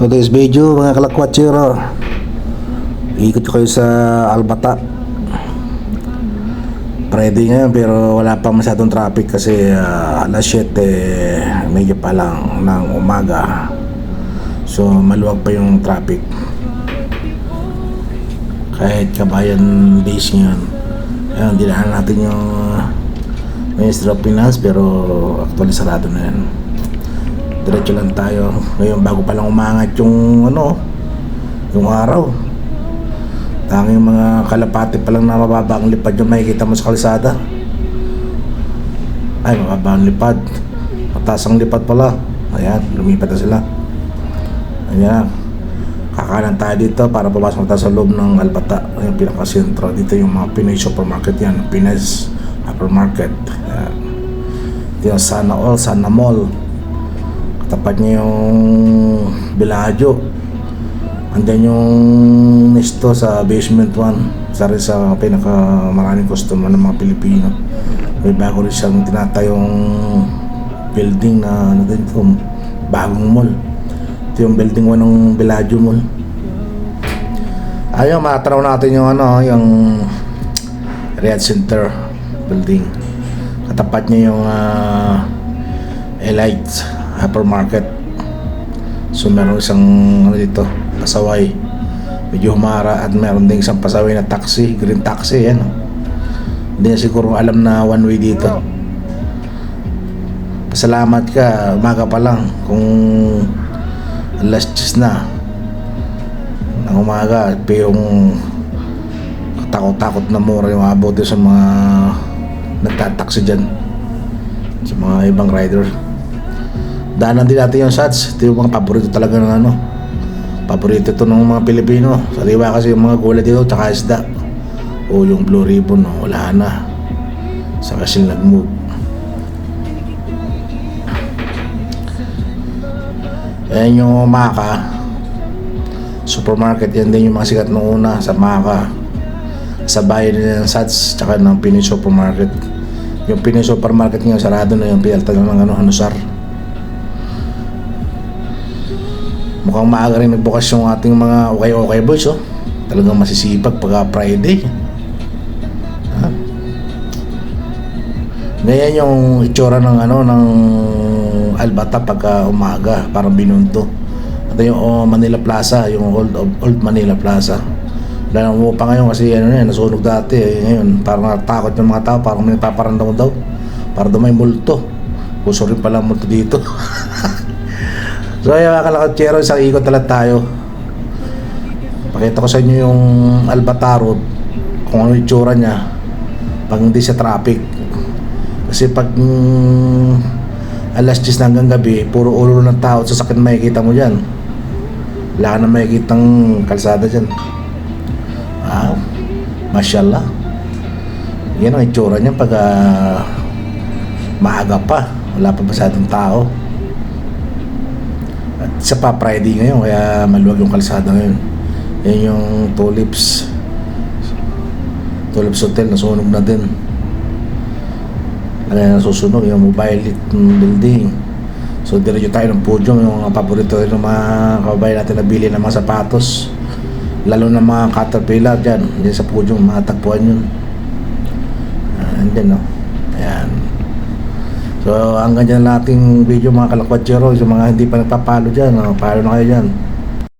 Today's video mga kalakwatsero, ikot ko kayo sa Albata. Friday ngayon pero wala pa masyadong traffic kasi alas 7 medyo pa lang ng umaga. So maluwag pa yung traffic kahit kabayan days ngayon. Ayan, dinaan natin yung Ministry of Finance pero actually sarado na yan. Diretso lang tayo ngayon bago pa lang umangat yung yung araw. Tanging mga kalapati pa lang na mababa ang lipad yung makikita mo sa kalsada. Ay, mababa ang lipad, mataas ang lipad pala. Ayan, lumipat na sila. Ayan, kakanan tayo dito para pumasok tayo sa loob ng Albata, yung pinakasentro. Dito yung mga Pinoy supermarket yan, Pinoy's supermarket. Ayan, ito yung Sana All, Sana Mall. Tapat niya yung Bellagio. Andyan yung nesto sa basement 1. Isa rin sa pinakamaraming customer ng mga Pilipino. May bago rin siyang tinatayong building na dito, bagong mall. Ito yung building 1 ng Bellagio Mall. Ayun, matanaw natin yung yung Riyadh Center building. Katapat niya yung Elite hypermarket. So meron isang dito, pasaway, medyo humara, at meron ding isang pasaway na taxi, green taxi. Yan, hindi na siguro alam na one way dito. Pasalamat ka, umaga pa lang kung alas 10 na ng umaga, yung takot-takot na mura yung abot sa mga nagtataksi dyan, sa mga ibang rider. Daanan din natin yung shots. Ito yung mga paborito talaga ng paborito ito ng mga Pilipino. Sariwa kasi yung mga gulay dito, tsaka isda. O yung Blue Ribbon, wala na. Saka sila nag-move. Ayan yung Maka supermarket. Yan din yung mga sikat nung una sa Maka, sa bayan ng Sats, tsaka ng Pinoy supermarket. Yung Pinoy supermarket ngayon sarado na, yung pinalta ng Hanusar. Mukhang maaga rin nagbukas yung ating mga okay boys. Talagang masisipag pagka Friday. Ganyan yung itsura ng ng Albata pagka umaga, parang binunto. Ito yung Manila Plaza, yung old Manila Plaza. Wala nang umupa ngayon kasi nasunog dati. Ngayon parang natakot yung mga tao, parang may paparandang daw para daw may multo. Puso rin pala multo dito. So ayan mga kalakatsero, isang ikot na lang tayo. Pakita ko sa inyo yung Albata Road, kung ano yung itsura niya pag hindi sa traffic. Kasi pag alas 10 na hanggang gabi, puro ulo ng tao, sasakyan makikita mo dyan. Wala ka na makikitang kalsada dyan. Wow, mashallah. Yan ang itsura niya pag maaga pa, wala pa masyadong tao. At isa pa Friday ngayon, kaya maluwag yung kalsada ngayon. Yan yung Tulips Hotel, nasunog na din. Kaya nasusunog yung Mobile building. So diretso tayo ng Podium, yung paborito ng mga kababayan natin na bili ng mga sapatos, lalo na mga Caterpillar dyan sa Podium, matagpuan yun. Andyan ayan. So hanggang dyan nating video mga kalakwatsero. Sa mga hindi pa nagpapalo dyan, follow na kayo dyan.